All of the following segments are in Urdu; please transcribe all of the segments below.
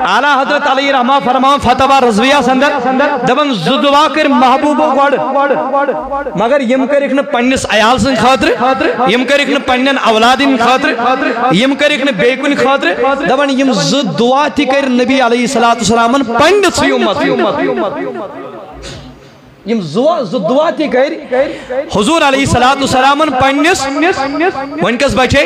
اعلی حضرت علی رحمہ فرمان فتوہ رضویہ سندر دبن زدوا کر محبوب گوڑ مگر یم کرک نہ پنس عیال سن خاطر یم کرک نہ پنن اولادن خاطر یم کرک نہ بیکن خاطر دبن یم زد دعا تھی کر نبی علیہ السلام پنڈت سی امت یم دعا تھی کر حضور علیہ السلام پنس ونکس بچے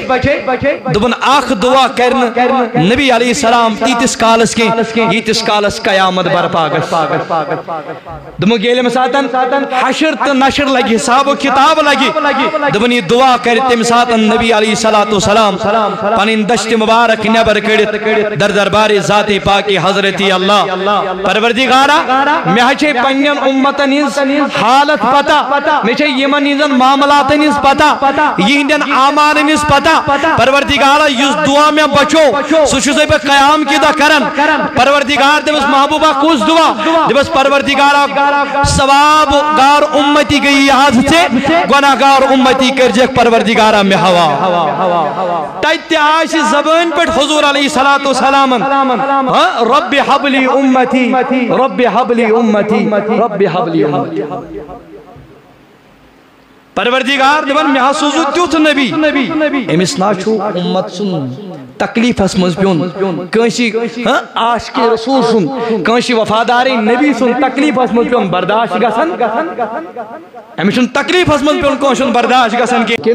دبن اخ دعا کرن نبی علیہ السلام تیتس کالس کی یتس کالس قیامت برپا گژھ دمو گیل مساتن حشر تو نشر لگی حساب و کتاب لگی دبن یہ دعا کر تم ساتن نبی علیہ السلام پنن دشت مبارک نبر کڑت در دربار ذات پاک حضرت اللہ پروردگارا میں چھے پنن امتن حالت پتا میں چھے یمن نزن معاملات نز پتا یہندن آمان نز پتا پروردگارا یس دعا میں بچو سوچو پہ قیام کی دا کرن پروردگار دے بس محبوبہ کس دعا دے بس پروردگارا ثواب گار امتی گئی یہاں سے گناہ گار امتی کر جک پروردگارا میں ہوا تیت آش زبان پر حضور علیہ السلام رب حبلی امتی رب حبلی امتی رب حبلی امتی پروردگار دبن میں حسوزو تیوت نبی امس نا چھو امت سن تکلیف اس مزبیون کنشی عاشق رسول سن کنشی وفاداری نبی سن تکلیف اس مزبیون برداشت گسن امیشن تکلیف اس مزبیون کنشن برداشت گسن کے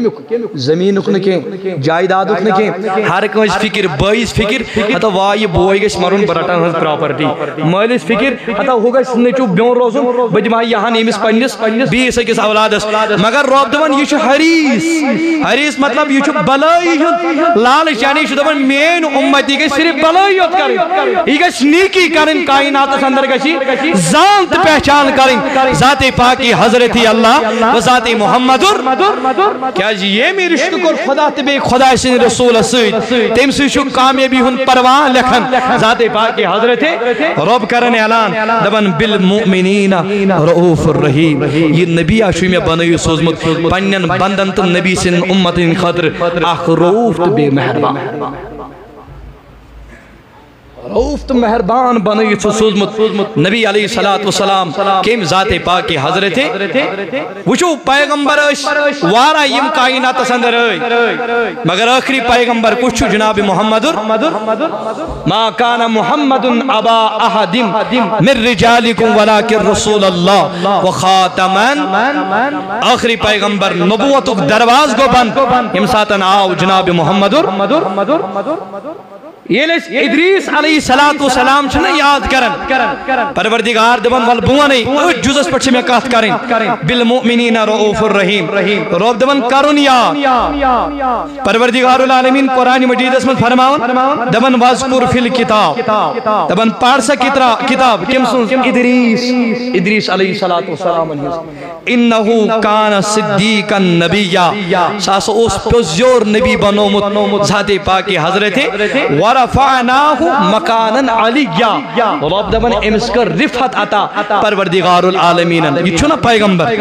زمین اکن کے جائیداد اکن کے ہر کنش فکر بائیس فکر حتی وائی بوئی گش مرون برٹن ہز پراپرٹی مالیس فکر حتی ہوگا سنچو بیون روزن بجمائی یہاں نیمس پنیس بیس اکس اولادس مگر روب دون یہ حریص مطلب یہ بلائی لالچ یعنی یہ دون مین امتی کے صرف بلائی کریں یہ گش نیکی کریں کائنات اندر گشی ذات پہچان کریں ذات پاکی حضرت اللہ و ذات محمد کیا جی یہ میں رشت کو خدا تبے خدا سن رسول سید تیم سے شک کامیابی ہن پروان لکھن ذات پاکی حضرت رب کرن اعلان دبن بالمؤمنین رؤوف الرحیم یہ نبی آشوی میں بنائی سوزمت پنن بندن تو نبی سن امتن خاطر اخ رؤوف تو بے مہربان رؤوف تو مہربان بنائی سوزمت نبی علیہ السلام کیم ذات پاک حضرت وچو پیغمبر وارا یم کائنات سندر مگر آخری پیغمبر کچھ جناب محمد ما کان محمد ابا احد من رجالکم ولکن رسول اللہ و خاتمن آخری پیغمبر نبوت درواز کو بند یم ساتن آو جناب محمد یہ لیس ادریس علیہ السلام چھنا یاد کرن پروردگار دبن والبوانی جزس پر چھمیں کہت کریں بالمؤمنین رؤوف الرحیم روب دبن کرن یاد پروردگار العالمین قرآن مجید اسمت فرماؤن دبن وذکر فی الکتاب دبن پارسا کتاب کم سن ادریس علیہ السلام انہو کان صدیقا نبیہ ساس اس پزیور نبی بنومت ذات پاکی حضرت ورفعناہو مکانا علیہ رب دبن امس کر رفت عطا پروردگار العالمین یہ چھنا پیغمبر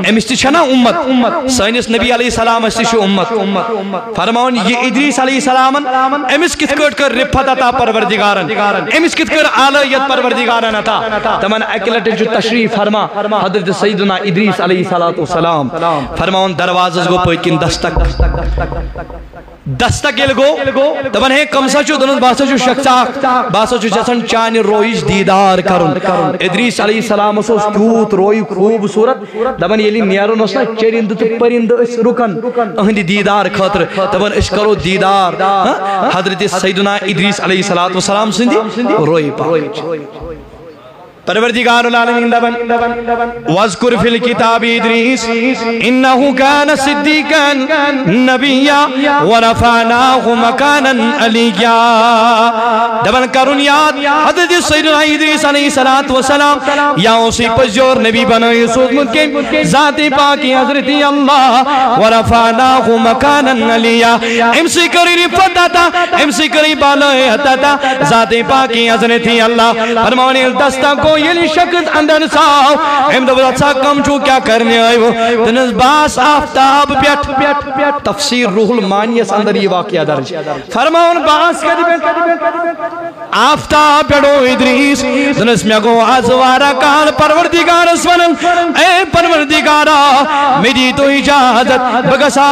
امس چھنا امت سائنس نبی علیہ السلام اس چھو امت فرماؤن یہ ادریس علیہ السلام امس کت کر رفت عطا پروردگارن امس کت کر آلیت پروردگارن عطا تمن اکلت جو تشریف فرما حضرت سیدنا ادریس علیہ السلام فرماؤن دروازز گو پوکن دستک گو دبن ہے کمسا چو دنس باسا چو شخصا باسا چو جسن چانی رویش دیدار کرن ادریس علیہ السلام اسوس کیوت روی خوب صورت دبن یلی نیارن اسنا چرند تو پرند اس رکن اہندی دیدار خاطر دبن اس کرو دیدار حضرت سیدنا ادریس علیہ السلام سندی روی پاک پروردگار العالمین دبن وذکر فی الکتاب ادریس انہو کان صدیقا نبیا ورفعناہ مکانا علیہ دبن کرن یاد حضرت سیدنا ادریس علیہ السلام یا اسی پجور نبی بنائی سوزمت کے ذات پاکی حضرت اللہ ورفعناہ مکانا علیہ امسی کری رفت آتا امسی کری بالائی حتا ذات پاکی حضرت اللہ فرمانی دستا کو تو یلی شخص اندر ساو ام دو راتسا کم چو کیا کرنے آئے وہ تنس باس آفتاب پیٹ تفسیر روح المانیس اندر یہ واقعہ درج فرماؤن باس کدی پیٹ آفتاب پیڑو ادریس تنس میں گو آزوارا کال پروردگار اسونن اے پروردگارا میری تو اجازت بگسا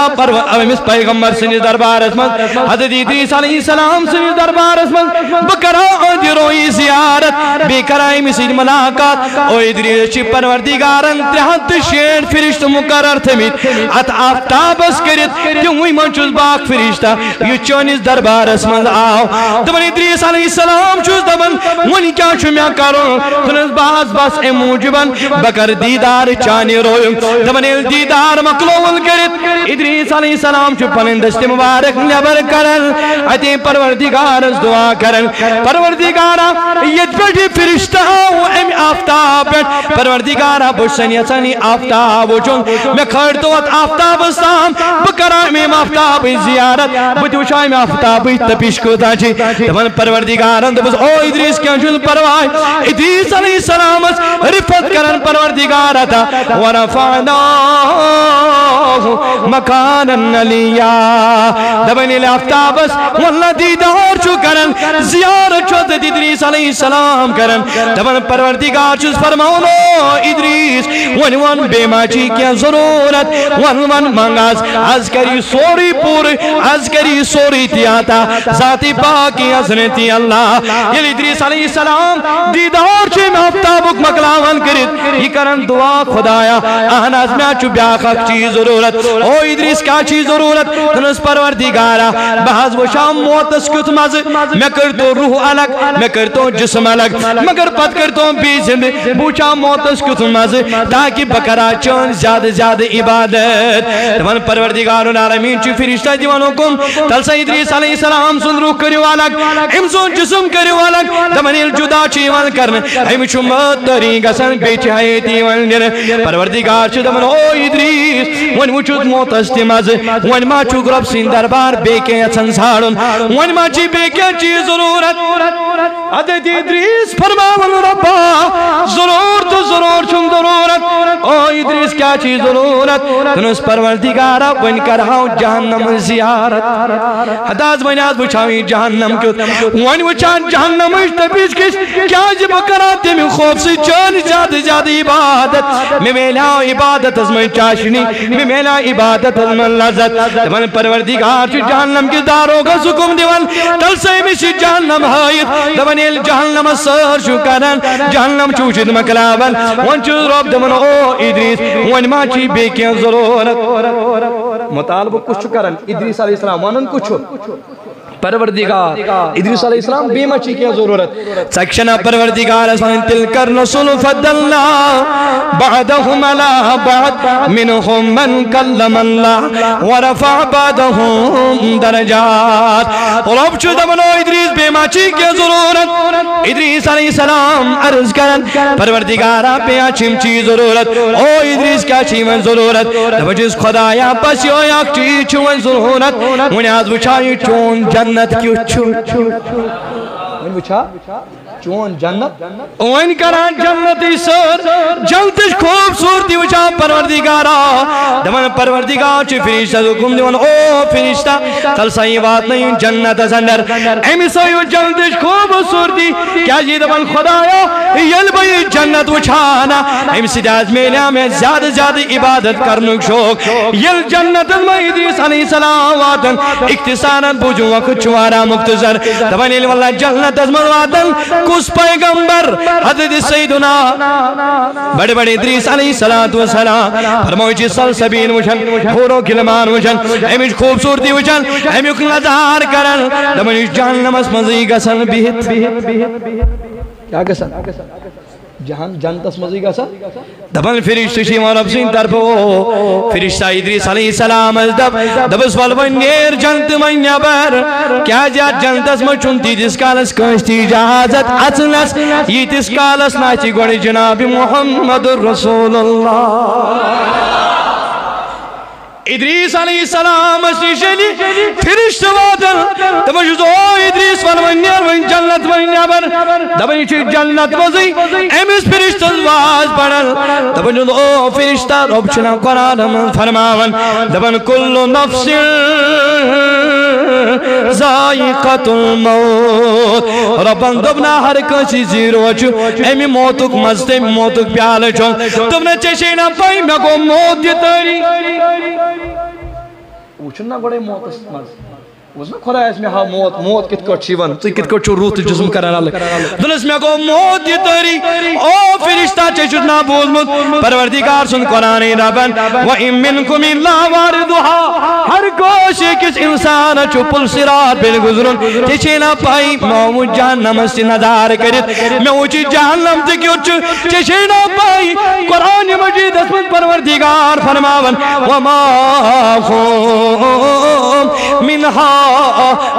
امس پیغمبر سنی دربار اسمن حضرت ادریس علیہ السلام سنی دربار اسمن بکرا دیروئی زیارت بے کرائی مسید ملاقات او ادریس چی پروردگارن 66 فرشت مقرر تھمید ات آفتاب اس کرت کیوں منچوز باق فرشتہ یہ چونیس دربار اسمن آو دبن ادریس علیہ السلام چوز دبن ونی کیا چمیا کرو تنس باس اے موجبن بکر دیدار چانی رویم دبن دیدار مقلول کرت ادریس علیہ السلام چو پنن دست مبارک نبر کرن اتی پروردگار اس دعا کرن پروردگارا یہ پیٹی فرشتہ و ام آفتاب پیٹ پروردگارا بشنی سنی آفتاب چون میں کھڑتوات آفتاب اسلام بکرائم آفتاب زیارت بتوشائم آفتاب تپیش کو تاچی دبن پروردگارن دبس او ادریس کیا چون پروائی ادریس علیہ السلام رفت کرن پروردگارتا ورفعنا مکانا لیا دبن الافتابس واللہ دیدار چو کرن زیارت چو ادریس علیہ السلام کرن دبن پروردگار چوز فرماؤنو ادریس ون بے ماچی کیا ضرورت ون منگاز از کری سوری پوری از کری سوری تیاتا ذاتی پاکی حضرتی اللہ یہ ادریس علیہ السلام دیدار چی میں افتابک مقلاون کرد یہ کرن دعا خدایا آناز میں چو بیاخک چیز ضرورت او ادریس کیا چیز ضرورت تنس پروردگارا بحث و شام موتس کت مز میں کرتو روح الگ میں کرتو جسم الگ مگر پت کرتو بی زند بوچا موتس کت مز تاکہ بکرا چون زیادہ عبادت دبن پروردگار العالمین چی فرشتہ دیوانوں کم تلسا ادریس علیہ السلام سن روح کریو الگ امسون جسم کریو الگ دبن الجدا چیوان کرن ایم چمت طریقہ سن بیچ حیتی ونجن پروردگار چی دبن او ادریس ون وچود موتس تیمز ون ما چو گرب سین دربار بیکے سنسارن ون ما چی بیکے چی ضرورت عدد ادریس فرماون ربا ضرور تو ضرور چون ضرورت او ادریس کیا چیز ضرورت تنس پروردگارا ون کرہاؤ جہنم زیارت حداز ونیاز بچھاوی جہنم کیوں ون وچان جہنم اشتبیش کش کیا جب کراتے میں خوف سے چون زیادہ عبادت میں میلا عبادت از میں چاشنی میں میلا عبادت از میں لذت دبن پروردگار چی جہنم کی داروں کا سکم دیون تل سے مشی جہنم حایت دبن ایل جہنم سر شکرن جہنم چوشد مکلاون ون چوز رب دبن او ادریس ون ما چی بے کیا ضرورت مطالبہ کچھ کرن ادریس علیہ السلام ونن کچھ پروردگار ادریس علیہ السلام بے مچی کیا ضرورت سکشنا پروردگار اسمان تلکر رسول فضلنا بعدهم علا بعد منهم من کلم اللہ ورفع بعدهم درجات رب چو دمنو ادریس بے مچی کیا ضرورت ادریس علیہ السلام عرض کرن پروردگارا بے اچھم چی ضرورت او ادریس کیا چی من ضرورت وجز خدایا پس یو یک چی چون ضرورت منیاز بچائی چون جنت کیوں ون بچھا چون جنت وین کران جنتی سر جنتش خوبصورتی وچا پروردگارا دمن پروردگار چی فرشتہ حکم دیون او فرشتہ تلسا یہ بات نہیں جنت سندر امی سویو جنتش خوبصورتی کیا جی دمن خدایا یل بھئی جنت وچانا امی سیداز میلیا میں زیادہ عبادت کرنک شوق یل جنت ادریس علیہ السلام واتن اختصارت بوجو وقت چوارا مختصر دمن ایل واللہ جنت ازمن واتن اس پیغمبر حضرت سیدنا بڑے ادریس علیہ السلام فرموئی چی سلسبین وشن خورو کلمان وشن امیش خوبصورتی وشن امیش نظار کرن دمانیش جہنم اس مزی گسن بیت کیا گسن جنت اس مزی گسن دبن فرشت شیمان رب سین طرف فرشتہ ادریس علیہ السلام دبس والوین نیر جنت من نبر کیا جا جنت اس میں چونتی جس کالس کنشتی جہازت اصلس یہ تس کالس ناچی گوڑی جناب محمد رسول اللہ ادریس علیہ السلام نشلی فرشت واتن دپان چھس او ادریس ون جنت ون نیبر دپان یہ جنت مزی امس فرشتس واز پڑھن دپان چھس او فرشتہ رب چھنا قرآن من فرماون دپان کل نفس ذائقۃ الموت ربن دبنا ہر کسی زیرو امی موتک مزتے موتک پیال چون دبنا چشینا پائی میں کو موت یہ تاری وچھنا گوڑے موت اس مز وزن خدا اس میں ہاں موت کت کٹ شیون تو کت کٹ چو روح تو جسم کرنا لگ دنس میں کو موت یہ تاری او فرشتہ چشت نابوز مد پروردگار سن قرآن ربن وَإِن مِّنْكُمْ إِلَّا وَارِدُهَا ہر کوشی کس انسان چو پل صراط بل گزرن چشینا پائی میں جہنم سے نظار کرت میں اوچی جہنم تکیو چشینا پائی قرآن مجید اسمت پروردگار فرماون وَمَا هُمْ مِنْهَا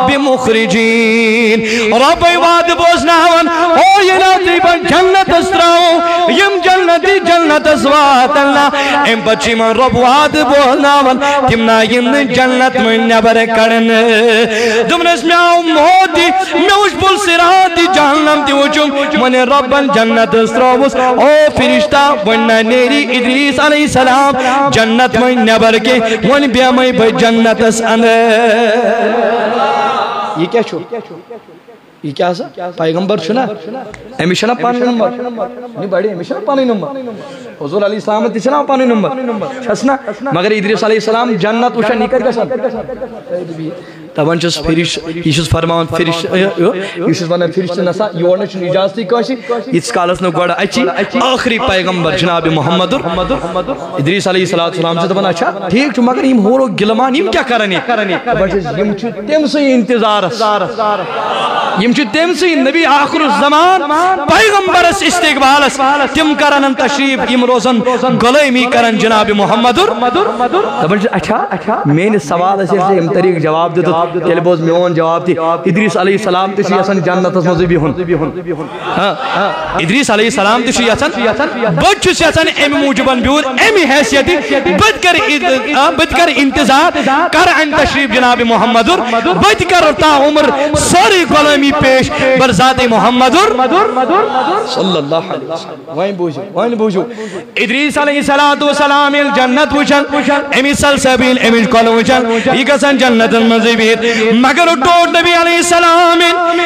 بمخرجین رب وعد بوزناون او یہ ناتیبا جنت استراؤ یم جنتی جنت اسوات اللہ ام بچی من رب وعد بوزناون تمنا یم جنت من نبر کرن دمنس میں آؤ موتی میں اس پل سراتی جہنم تی وچم من ربن جنت استراؤس او فرشتہ ونہ نیری ادریس علیہ السلام جنت من نبر کے ون بیامی بھائی جنت اس اندر یہ کیا چھو یہ کیا سا پیغمبر چھنا امیشنا پانی نمبر نہیں بڑی امیشنا پانی نمبر حضور علیہ السلام تی چھنا پانی نمبر چھسنا مگر ادریس علیہ السلام جنت وشا نکر گسن تبان چھس فرش یہ چھس فرماون فرش یہ چھس ونن فرشت نسا یورن چھن اجازتی کاشی اس کالس نو گوڑا اچھی آخری پیغمبر جناب محمد ادریس علیہ السلام سے دبان اچھا ٹھیک چھو مگر یم ہورو گلمان یم کیا کرنی تبان چھس یم چھو تم سے انتظار یم چھو تم سے نبی آخر الزمان پیغمبر اس استقبال تم کرن تشریف یم روزن گلیمی کرن جناب محمد دبان چھس اچھا میں سوال سے یم طریق جواب دیتا تیل بوز میون جواب تھی ادریس علیہ السلام تشی اصلا جنت اس مزی بھی ہن ادریس علیہ السلام تشی اصلا بچ سے اصلا ایم موجبن بیور امی حیثیتی بد کر انتظار کر ان تشریف جناب محمد بد کر تا عمر ساری غلامی پیش بر ذات محمد صلی اللہ علیہ وسلم وائن بوجو ادریس علیہ السلام جنت وچن امی سلسبیل امی کل وچن یہ کسن جنت المزی بھی مگر اٹھوٹ نبی علیہ السلام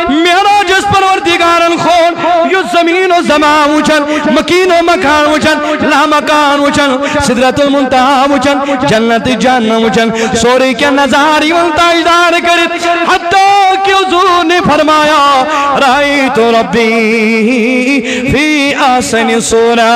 معراج اس پروردگارن خون یو زمین و زمان وچن مکین و مکان وچن لا مکان وچن صدرت المنتہا وچن جنت جہنم وچن سوری کے نظاری والتاجدار کرت حتیٰ کہ حضور نے فرمایا رائیت ربی فی آسن سورہ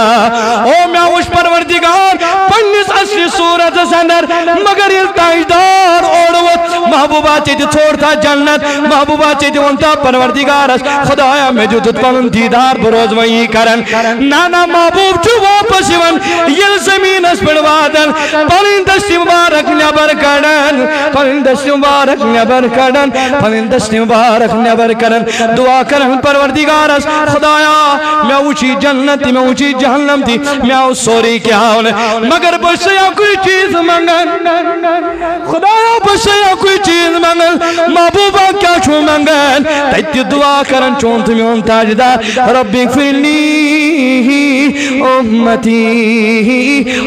او میں اس پروردگار پنیس اصل سورت سندر مگر التاجدار اوڑوت محبوبہ چیتی چھوڑتا جنت محبوبہ چیتی انتا پروردگار خدایا میں جو تت پنن دیدار بروز وہی کرن نانا محبوب جو واپس ون یل زمین اس پڑوادن پنن دستی مبارک نبر کرن پنن دستی مبارک نبر کرن پنن دستی مبارک نبر کرن دعا کرن پروردگار خدایا میں اوچی جنت میں اوچی جہنم تھی میں او سوری کیا مگر بسیا کوئی چیز منگن خدایا بسیا کوئی چیز منگن محبوبہ کیا چھو منگن تیتی دعا کرن چونت میں ان تاجدار ربی اغفرلی امتی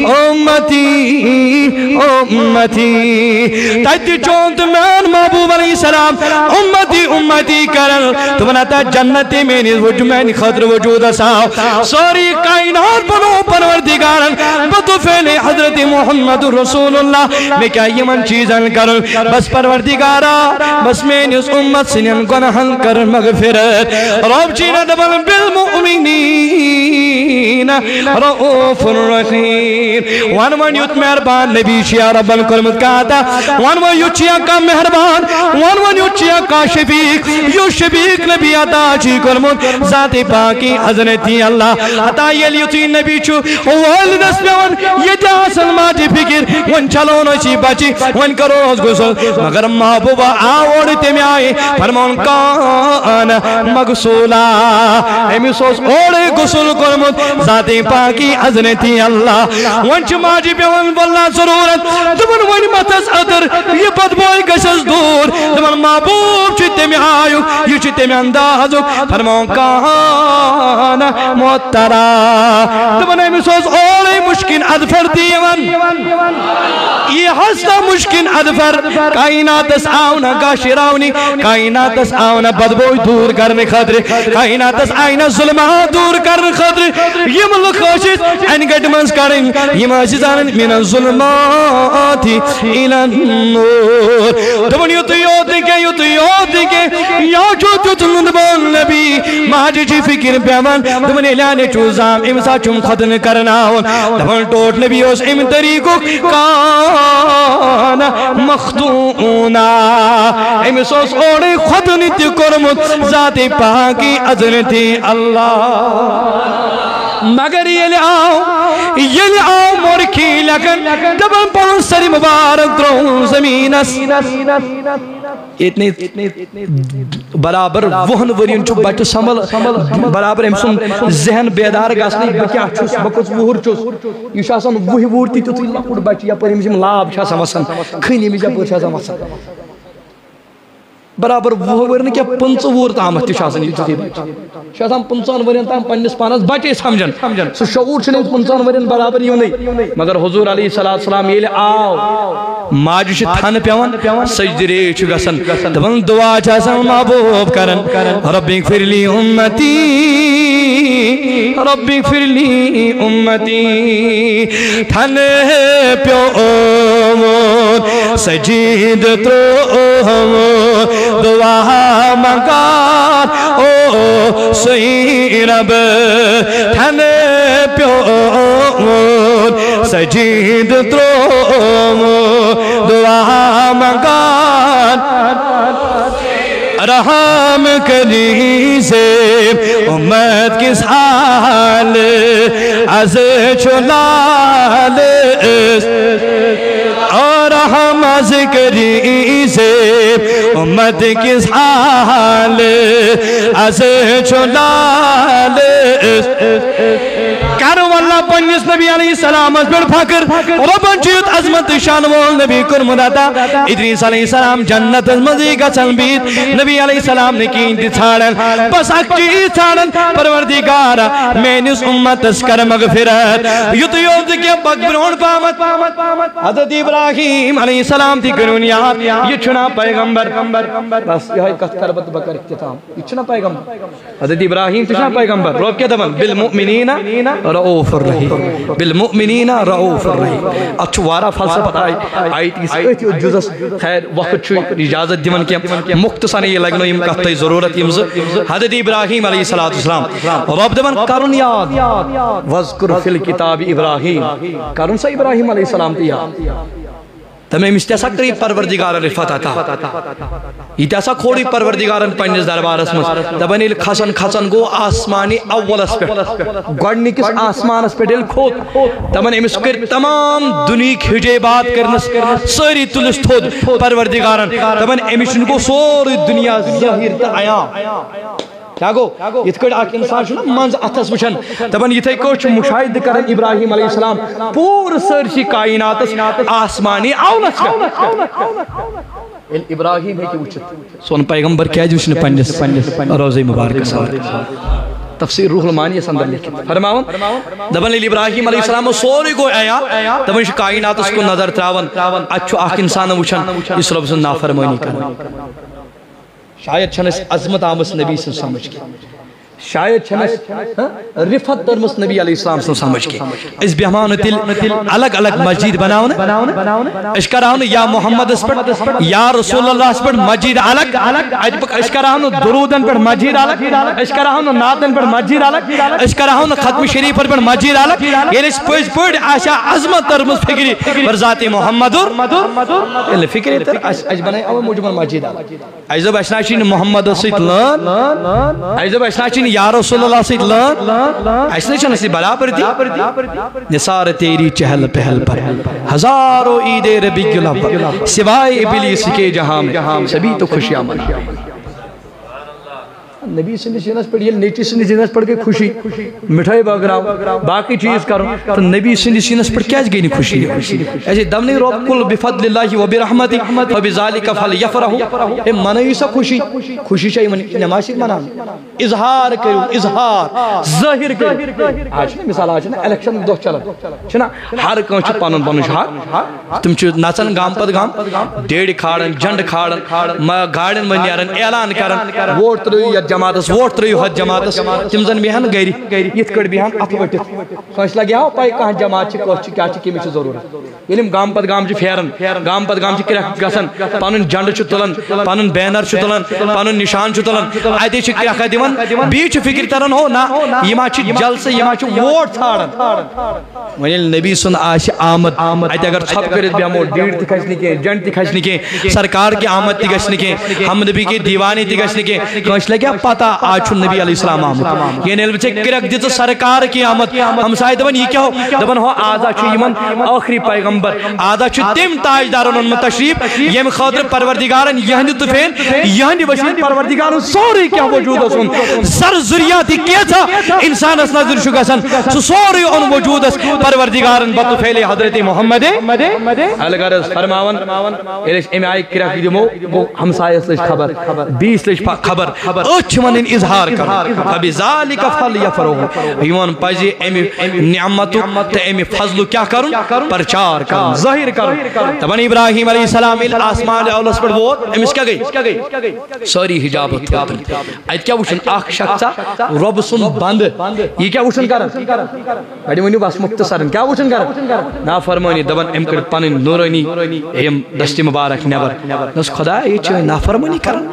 امتی امتی تیتی چونت میں محبوب علیہ السلام امتی امتی کرن تو بناتا جنتی میں نزوجمین خطر وجود ساو سوری کائنات بنو پروردگارن بدو فعل حضرت محمد رسول اللہ میں کیا یہ من چیزن کرن بس پروردگارا بس میں اس امت سنین گناہن کر مغفرت رب چینا دبل بالمؤمنین رؤوف الرحیم وان یوت مہربان نبی شیع رب الکرمت کہتا وان یوت شیع کا مہربان وان یوت شیع کا شفیق یو شفیق نبی عطا چی کرمت ذات پاکی حضرتی اللہ عطا یلیوتی نبی چو والدس میں ون یہ جاسن ماتی فکر ون چلونو چی بچی ون کروز گسل مگر محبوبہ آوڑتے میں آئے فرمان کان مغسولا امی سوس اوڑے گسل کرمت ذات پاکی عظمتی اللہ ونچ ماجی پیون واللہ ضرورت دمن ونی متس ادر یہ بدبوئی گشس دور دمن محبوب چی تیمی آیو یہ چی تیمی اندازو فرمون کانا محترا دمن ایمی سوز اولی مشکن ادفر دیون یہ ہستا مشکن ادفر کائنات اس آونا گاشراونی کائنات اس آونا بدبوئی دور کرنے خطر کائنات اس آئینا ظلمات دور کرنے خطر یہ ملک خوشت انگٹ منز کریں یہ معجزان من الظلمات الى النور دمن یوت کے یا جو تلندبان نبی ماجی جی فکر پیمان دمن اعلان چوزام امسا چم ختن کرنا دمن ٹوٹ نبی اس ام طریقو کانا مخدونا امسوس اوڑے ختن تی کرمت ذات پاکی عظمتی اللہ مگر یہ لعاو مرکی لکن دبن پہن سری مبارک درون زمینس اتنی برابر وہن ورین چو بچ سمبل برابر امسن ذہن بیدار گاسنی بکیا چوس بکس وہر چوس یہ شاسن وہی وورتی تو تیلا پڑ بچ یا پر امسن لاب شاسن وسن کھنی میں جب شاسن وسن برابر وہ ورن کیا 5 وور تام تی شاسن یہ تھی شاسن 5 ورن تام پنس پانس بچے سمجھن سو شعور چھنے 5 ورن برابر یوں نہیں مگر حضور علیہ السلام یہ آو ماج چھ تھن پیون سجدے چھ گسن دون دعا چاسن محبوب کرن رب اغفر لی امتی رب اغفر لی امتی تھن پیون سجید ترو دعا مگار او سئی رب تھن پیون سجید ترو دعا مگار رحم کری سے امت کس حال از چلال اور ہم ذکری سے امت کس حال از چلال کرو اللہ پنیس نبی علیہ السلام از پر فکر ربن چیت عظمت شانوال نبی کرمداتا ادریس علیہ السلام جنت از مزی کا چنبید نبی علیہ السلام نے کی انتی چھاڑن بس حق چیز چھاڑن پروردگارا میں نس امت اس کر مغفرت یوتو یوز کیا بکبرون پامت حضرت ابراہیم علیہ السلام تھی کرونیات یہ چھنا پیغمبر بس یہ کت کربت بکر اختتام یہ چھنا پیغمبر حضرت ابراہیم تھا پیغمبر روب کیا دبن بالمؤمنین رؤوف الرحیم بالمؤمنین رؤوف الرحیم اچھو وارا فلسفت آئیت اس ایتی جزس خیر وقت چھو اجازت دیون کیا مختصر یہ لگنو یم کہتا ضرورت یمز حضرت ابراہیم علیہ السلام رب دبن کرن یاد وذکر فی الکتاب ابراہیم کرن سا ابراہیم علیہ السلام تیا تمہیں مستیسا کری پروردگار رفت آتا یہ تیسا کھوڑی پروردگارن پنجز دربار اسمس دبنیل کھسن گو آسمانی اول اس پر گوڑنی کس آسمان اس پر دل کھوت دبن امس کر تمام دنیا کھجے بات کرنس ساری تلس تھود پروردگارن دبن امشن کو سوری دنیا ظاہر تا آیا کیا گو یہ کڑ آک انسان چھو نا منز اتس وچھن دبن یہ کوچ مشاہد کرن ابراہیم علیہ السلام پور سرشی کائنات آسمانی اولس ابراہیم ہے کہ وچھت سون پیغمبر کیا جو وچھن پنجس روزی مبارک ساتھ تفسیر روح المانی سندر لکھیں فرماؤن دبن ابراہیم علیہ السلام سوری کو آیا دبن کائنات اس کو نظر تراون اچھو آک انسان وچھن اس رب سے نافرمانی کرن شاید چھنس عظمت آمس نبی سے سمجھ کے شاید چھنس رفت درمس نبی علیہ السلام سے سمجھ کے اس بیہمان تل الگ الگ مسجد بناؤن اشکراؤن یا محمد اس پر یا رسول اللہ اس پر مسجد الگ اشکراؤن درودن پر مسجد الگ اشکراؤن ناتن پر مسجد الگ اشکراؤن ختم شریف پر مسجد الگ یہ اس پوچ پوڑ آشا عظمت درمس فکری پر ذات محمد فکری تر اج بنائی او موجبن مسجد الگ ایزب اشناشین محمد سیت لان ایزب اشناشین یا رسول اللہ سیت لان ایسنے چنسی بلا پر دی نثار تیری چہل پہل پر ہزاروں عید ربی گلاب پر سوائے ابلیس کے جہاں میں سبھی تو خوشیاں منا نبی سندس جنس پر یہ نیچی سندس جنس پر گئی خوشی مٹھائی بگراو باقی چیز کرو تو نبی سندس جنس پر کیا گئی خوشی ایسے دمنی رب کل بفضل اللہ و برحمتی فبذالک فلیفرحوا اے منائی سا خوشی خوشی چاہیے منی نمازی منا اظہار کرو اظہار ظاہر کرو آج مثال آج نا الیکشن دو چلا چھنا ہر کانچ پانون پانون شہار تم چو ناچن گام پد گام ڈیڑ کھاڑن جنڈ کھاڑن گاڑن من نیرن اعلان کرن ووٹ ترو یا جماعتس ووٹ ترو حد جماعتس تم زن بیہن گری یت کڑ بیہن ات وٹت سوچ لگیا ہو پائی کہاں جماعت چھ کس چھ کیا چھ کیمچ ضرورت یلیم گام پد گام چھ پھیرن گام پد گام چھ کرک گسن پانون جنڈ چھ تلن پانون بینر چھ تلن پانون نشان چھ تلن ایتے چھ کرک دیون بی چھ فکر ترن ہو نا یما چھ جلسہ یما چھ ووٹ ژھارن ونیل نبی سن آش آمد ایتے اگر چھپ کرت بیامو ڈیڑ تہ کھسنی کے جنڈ تہ کھسنی کے سرکار کی آمد تہ گژھنی کے ہم نبی کے دیوانے تہ گژھنی کے کانچ لگیا پتہ آج چھ نبی علیہ السلام آمد یعنی البچے کرک دت سرکار کی آمد ہم سائے دبن یہ کیا ہو دبن ہو آزا چھ یمن آخری پیغمبر آزا چھ تم تاجدارن ان تشریف یم خاطر پروردگارن یہند طفیل یہند وسیل پروردگارن سوری کیا وجود اسن سر ذریعہ کیا تھا انسان اس نظر شو گسن سوری ان وجود اس پروردگارن بطفیل حضرت محمد الگرز فرماون ایلیش امی آئی کرک دیمو ہمسائے اس خبر 20 لش خبر اچھ من اظہار کر فبذالک فلیفرحوا یمن پزی امی نعمت تے امی فضل کیا کرن پرچار کرن ظاہر کرن تبن ابراہیم علیہ السلام آسمان اولس پر ووت امس کیا گئی سوری حجابت ایت کیا وچھن اخ شخصا رب سن بند یہ کیا وچھن کرن بڑی ونیو بس مختصرن کیا وچھن کرن نافرمانی دبن ام کر پنن نورانی ایم دستی مبارک نیبر نس خدا یہ چھ نافرمانی کرن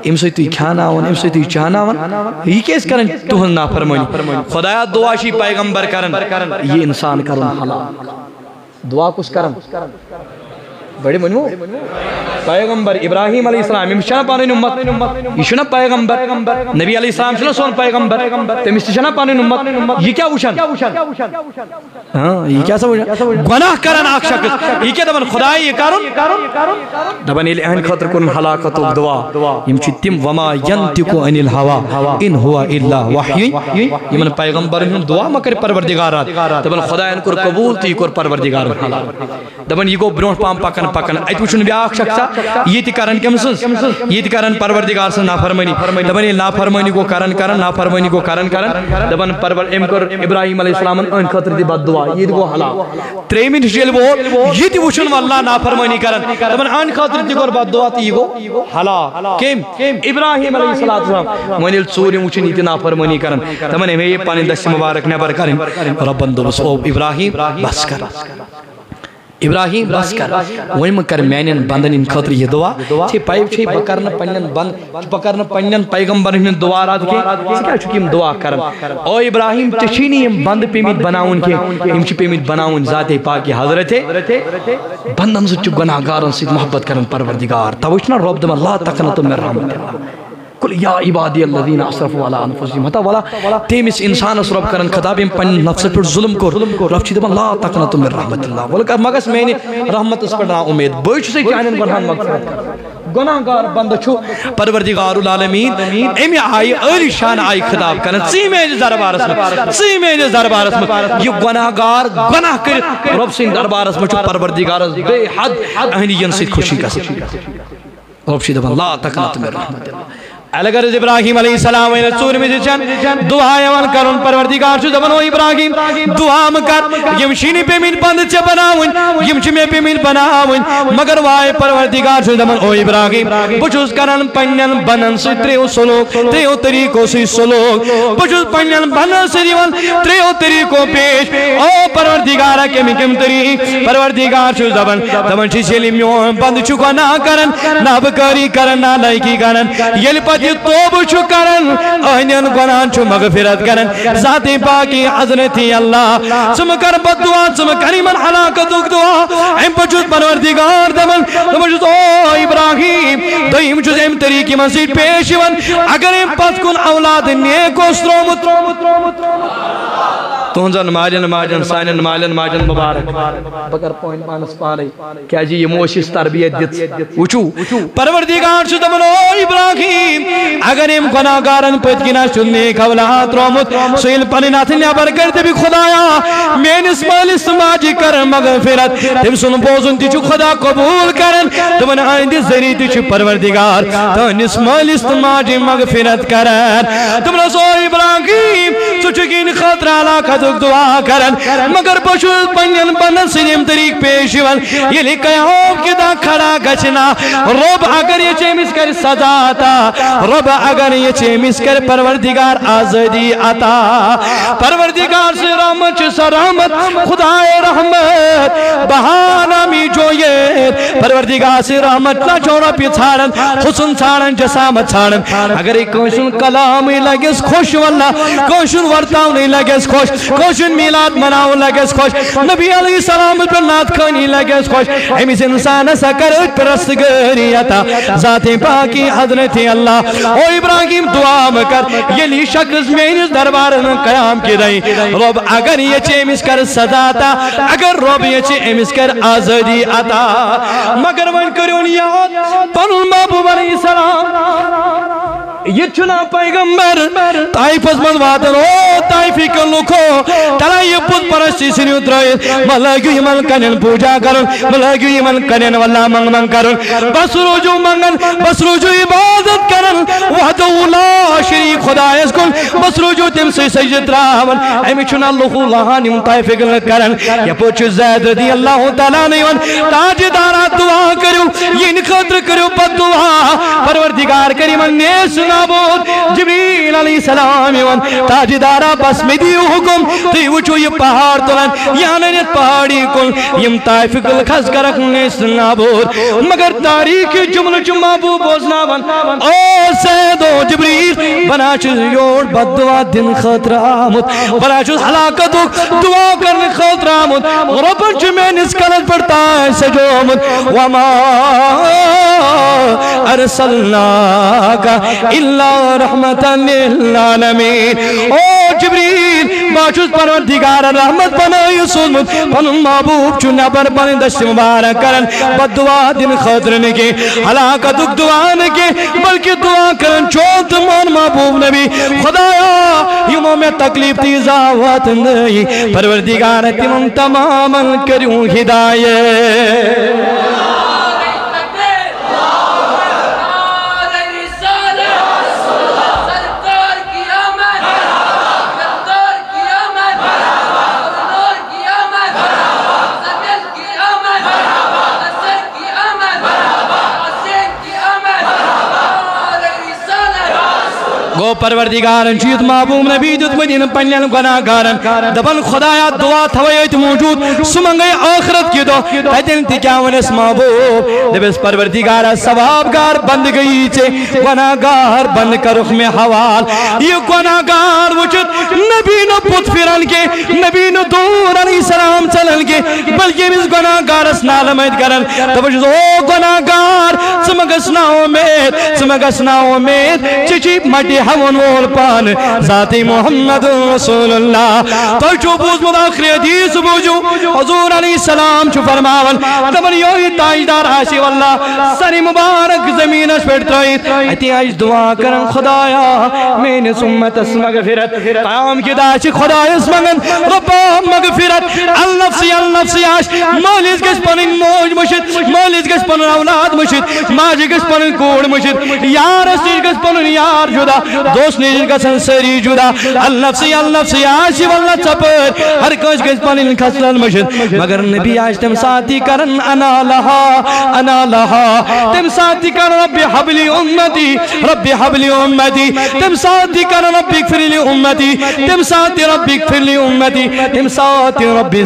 ام سے تو کھاناون ام سے تو چاناون یہ کیس کرن تہن نافرمانی خدایا دعا چھ پیغمبر کرن یہ انسان کرن حلال دعا کس کرن بڑی منو پیغمبر ابراہیم علیہ السلام یہ چھنا پانن امت یہ چھنا پیغمبر نبی علیہ السلام چھنا سون پیغمبر تمس چھنا پانن امت یہ کیا وچھن ہاں یہ کیا سمجھ گناہ کرن اخ شخص یہ کیا دبن خدا یہ کرن دبن یہ ان خاطر کن ہلاکت و دعا یم چھ تم وما ينطق عن الهوى ان هو الا وحی یمن پیغمبر ہن دعا مکر پروردگار دبن خدا ان کر قبول تی کر پروردگار دبن یہ گو برون پام پکن پکن ایت وچھن بیاکھ شخصا یہ تہ کرن کم سن یہ تہ کرن پروردگار سن نافرمانی دبن یہ نافرمانی کو کرن نافرمانی کو کرن دبن پرور ام کر ابراہیم علیہ السلام ان خاطر دی بد دعا یہ گو ہلاک تریمن جیل وہ یہ تہ وچھن والله نافرمانی کرن دبن ان خاطر دی کر بد دعا تی گو ہلاک کیم ابراہیم علیہ السلام ونیل ژور وچھن یہ نافرمانی کرن دبن یہ پن دست مبارک نبر کرن ربن دوس او ابراہیم بس کر ابراہیم بس کر ون کر میان بندن ان خاطر یہ دعا چھ پائپ چھ بکرن پنن بند بکرن پنن پیغمبر ہن دعا رات کے کیا چھ دعا کرن او ابراہیم تشینی بند پیمت بناون کے ام چھ پیمت بناون ذات پاک حضرت بندن سچ گناہگارن سے محبت کرن پروردگار توچنا رب دم اللہ تقنط من رحمت اللہ کل یا عبادی الذین اسرفوا علی انفسهم متا والا تیمس انسان اس رب کرن خطاب پن نفس پر ظلم کر رب چھ دم لا تقنط من رحمت اللہ ولک مگس میں رحمت اس پر نا امید بوچ سے چانن گناہ مغفرت گناہگار بندہ چھو پروردگار العالمین امی آئی علی شان آئی خطاب کرن سیمے دربارس میں سیمے دربارس میں یہ گناہگار گناہ کر رب سین دربارس میں چھو پروردگار بے حد اہنین سے خوشی کا رب چھ دم لا تقنط من رحمت اللہ الگرز ابراہیم علیہ السلام ویل سور میں جچن دعا یوان کرن پروردگار چھ دبن او ابراہیم دعا مکر یم شینی پہ من بند چھ بناون یم چھ میں پہ من بناون مگر وای پروردگار چھ دبن او ابراہیم بچوس کرن پنن بنن سے تریو سلوک تریو طریقوں سے سلوک بچوس پنن بنن سے دیون تریو طریقوں پیش او پروردگار کم طریق پروردگار چھ دبن چھ سلمیو بند چھ گناہ کرن نابکاری کرن نالائکی کرن یل یہ توب چھو کرن آئینین گناہن چھو مغفرت کرن ذات پاکی حضرتی اللہ سمکر بد دعا سمکر من حلاکت دعا ایم پچوز پروردگار دمن پچوز او ابراہیم دیم چوز ایم طریقی مسیح پیشیون اگر ایم پس کن اولاد نیکو سرومت تہنزن مالن ماجن سانن مالن ماجن مبارک بکر پوائنٹ پانس پانے کیا جی یہ موشش تربیت دیت وچو پروردگار چھو دمن او ابراہیم اگر ام گناہگارن پتکنا چلنے کولات رومت سویل پنینات نیابر کرتے بھی خدایا میں نسمال استماجی کر مغفرت تم سن بوزن تیچو خدا قبول کرن دمن آئندی ذریع تیچو پروردگار تو نسمال استماجی مغفرت کرن تم رسو ابراہیم سچکین خطر علاقہ دک دعا کرن مگر بشود پنین بنن سنیم طریق پیشون یہ لکھیاؤں کی دا کھڑا گچنا رب اگر یہ چیمس کر سزا آتا رب اگر یہ چیمس کر پروردگار آزادی آتا پروردگار سے رحمت چسا رحمت خدای رحمت بہانا می جویت پروردگار سے رحمت لا چوڑا پی چھاڑن حسن چھاڑن جسامت چھاڑن اگر ایک کوشن کلامی لگس خوش واللہ کوشن ورطاؤں نہیں لگس خوش کوشن میلاد مناؤں لگس خوش نبی علیہ السلام پر نات کھانی لگس خوش ہمیس انسان سکر پرستگری عطا ذات پاکی حضرت اللہ او ابراہیم دعا مکر یہ لی شخص میں اس دربار قیام کی رہی رب اگر یہ چیمس کر سزا تا اگر رب یہ چیمس کر آزادی عطا مگر ون کرون یاد پنن محبوب علیہ السلام یہ چنا پیغمبر طائف از من واتن او طائفی کے لکھو تلا یہ پت پرستی سنیو ترائیت ملائیو یہ من کنن پوجا کرن ملائیو یہ من کنن واللہ منگ منگ کرن بس روجو منگن بس روجو عبادت کرن وحدو لا شریک خدا اس کن بس روجو تم سے سجد راون امی چنا لکھو لہانیم طائفی کے کرن یہ پوچھ زید رضی اللہ تعالیٰ نیون تاج دارا دعا کرو یہ خطر کرو پت دعا پروردگار کریمن نیس نابود جبریل علیہ السلام یون تاجدارا بس میں دیو حکم تی وچو یہ پہاڑ تلن یعنی نیت پہاڑی کل یم طائف کل خز کرک نیس نابود مگر تاریخ جمل چو محبوب بوزناون او سیدو جبریل بنا چیز یوڑ بد دعا دن خطر آمد بنا چیز حلاکتو دعا کرنے خطر آمد ربن چو میں نسکلت پڑتا ہے سجومد وما ارسلناکا اللہ رحمتا للعالمین او جبریل باچوز پروردگار رحمت بنائی سلمت پنن محبوب چو نبر بنی دشت مبارک کرن بد دعا دن خطر نکے حلاکہ دک دعا نکے بلکہ دعا کرن چوت من محبوب نبی خدایا یموں میں تکلیف تیزاوات نہیں پروردگار تمام تماما کریوں ہدایت گو پروردگارن چیت محبوب نبی دیت مدین پنین گناہگارن دبن خدایا دعا تھویت موجود سمنگئی آخرت کی دو تیتن تکیاون اس محبوب دبس پروردگارا ثوابگار بند گئی چے گناہگار بند کر رخ میں حوال یہ گناہگار وچت نبی نو پت فرن کے نبی نو دور علیہ السلام چلن کے بلکہ اس گناہگار اسنا لمید کرن تبجز او گناہگار سمگسنا امید سمگسنا امید چچی مٹی ہون وول پان ذاتی محمد رسول اللہ تو چو بوز مداخر حدیث بوجو حضور علیہ السلام چو فرماون دمن یوہی تاجدار آشی واللہ سری مبارک زمین اس پیٹ ترائیت ایتی آج دعا کرن خدایا میں نے سمت اس مغفرت قیام کی داشی خدای اس مغن ربا مغفرت النفسی آش مالیز گش پنن موج مشد مالیز گش پنن اولاد مشد ماجی گش پنن کوڑ مشد یار اسیج گش پنن یار جدا دوست نیجن کا سنسری جدا النفسی آشی واللہ چپر ہر کش گش پنن خسلن مشد مگر نبی آج تم ساتھی کرن انا لہا تم ساتھی کرن ربی حبلی امتی تم ساتھی کرن ربی اغفر لی امتی تم ساتھی ربی اغفر لی امتی تم ساتھی ربی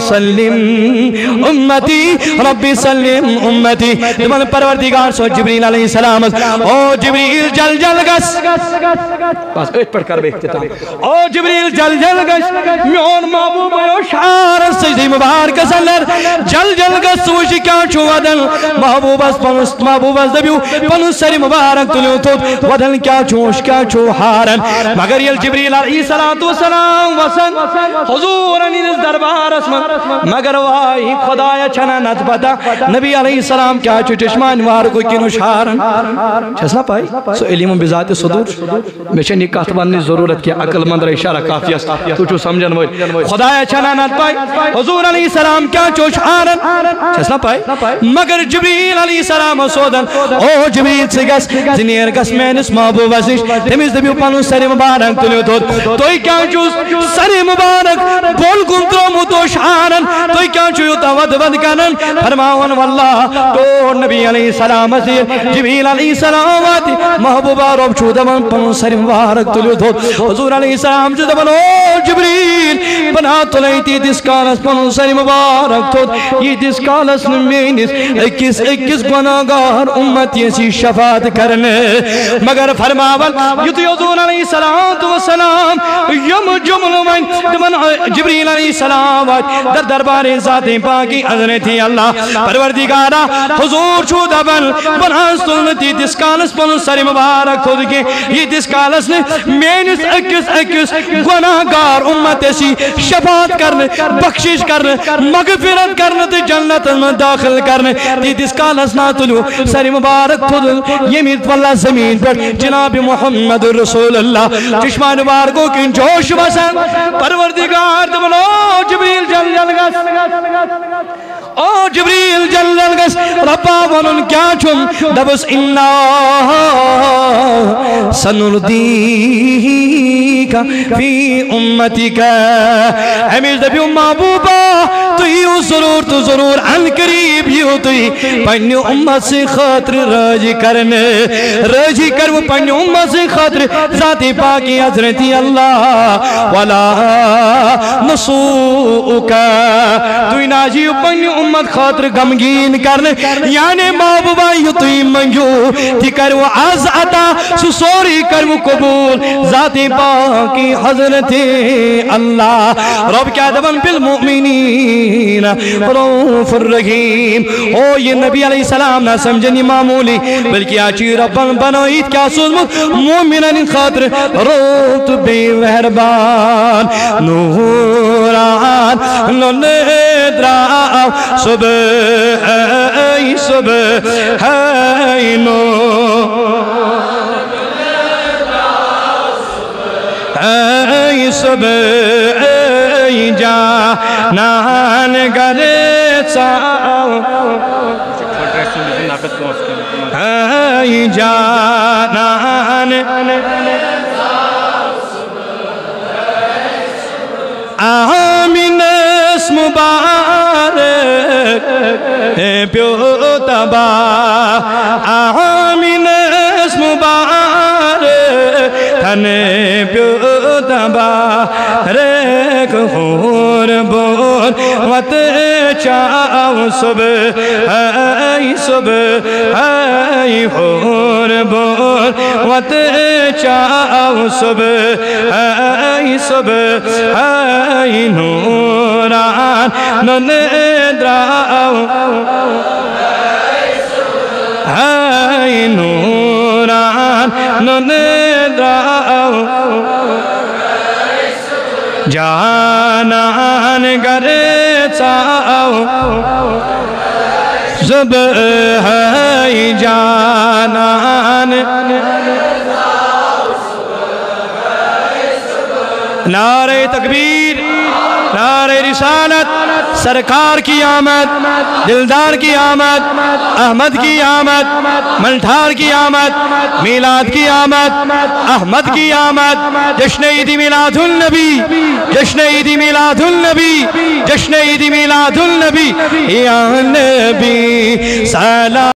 سلم امتی تمہن پروردگار سو جبریل علیہ السلام او جبریل جل گس بس ات پر کر بے اختتام او جبریل جل جل گش میون محبوب او شعار سجدی مبارک سندر جل جل گش سوش کیا چھو ودن محبوب اس پنس محبوب اس دبیو پنس سری مبارک تلیو تو ودن کیا چھوش کیا چھو حارن مگر یل جبریل علیہ السلام وسن حضور انیس دربار اسمن مگر وائی خدایا چھنا نت پتا نبی علیہ السلام کیا چھو چشمان وار کو کنوش حارن چھسنا پائی سو علم بذات صدور میشن یہ کہت باننی ضرورت کیا عقل مند اشارہ کافی است تو چھو سمجھن وی خدایا چھنا نت پائی حضور علیہ السلام کیا چھو حارن چھسنا پائی مگر جبریل علیہ السلام سودن او جبریل سے گس زنیر گس مینس محبوب وزش تمیز دبیو پانو سری مبارک تلیو توی کیا چھو سری مبارک بول کن ترومو تو شعارن توی کیا چھو یوتا ود ود کنن فرماون واللہ تو نبی علیہ السلام اسیر جبریل علیہ السلام آتی محبوبہ رب چھو دمن پانو سری مبارک تلیو حضور علیہ السلام چھو دمن او جبریل بنا تلیتی دس کالس پانو سری مبارک تو یہ دس کالس نمینس اکس گناہگار امت یسی شفاعت کرنے مگر فرماون یوتی حضور علیہ السلام یم جمل من دمن جبریل علیہ السلام در دربار ذات پاکی حضرتی اللہ پروردگارہ حضور چھو دبن بناس تلنتی دس کالس پنو سری مبارک خود کے یہ دس کالس نے مینس اکس گناہگار امت ایسی شفاعت کرنے بخشش کرنے مغفرت کرنے تی جنت میں داخل کرنے تی دس کالس نہ تلو سری مبارک خود یمید واللہ زمین پر جناب محمد رسول اللہ چشمان بارگو کی جوش بسن پروردگار دبن او جبریل جل جل گس او جبریل جل جل گس ربا ونن کیا چھم دبس انا سنردیکا فی امتکا ہمیش دبیو محبوبا تو یو ضرور ان قریب یو تو پنی امت سے خاطر راجی کرنے راجی کر وہ پنی امت سے خاطر ذات پاکی حضرتی اللہ ولا نسوکا تو ناجی پنی امت خاطر غمگین کرنے یعنی محبوبہ یو تو منگیو تھی کر وہ عز عطا سوری کر وہ قبول ذات پاکی حضرتی اللہ رب کیا دبن بالمؤمنین رؤوف الرحیم او یہ نبی علیہ السلام نہ سمجھنی معمولی بلکہ آچی ربن بنوید کیا سوزمت مومنین خاطر روت بے مہربان نوران ندراؤ صبح ای صبح ای ای صبح ای جانان گرے چاؤ ای جانان آمین اسم مبارک پیو تبا آمین اسم مبارک تھنے پیو تبا ریک خور بور وط چاؤ صبح ای صبح ای خور بور وط چاؤ صبح ای صبح ای نوران ندراؤ ای نوران ندراؤ جانان گرے چاؤ صبح ای جانان نعرہ تکبیر نعرہ رسالت سرکار کی آمد دلدار کی آمد احمد کی آمد ملٹھار کی آمد میلاد کی آمد احمد کی آمد جشن عید میلاد النبی جشن عید میلاد النبی جشن عید میلاد النبی یا نبی سلام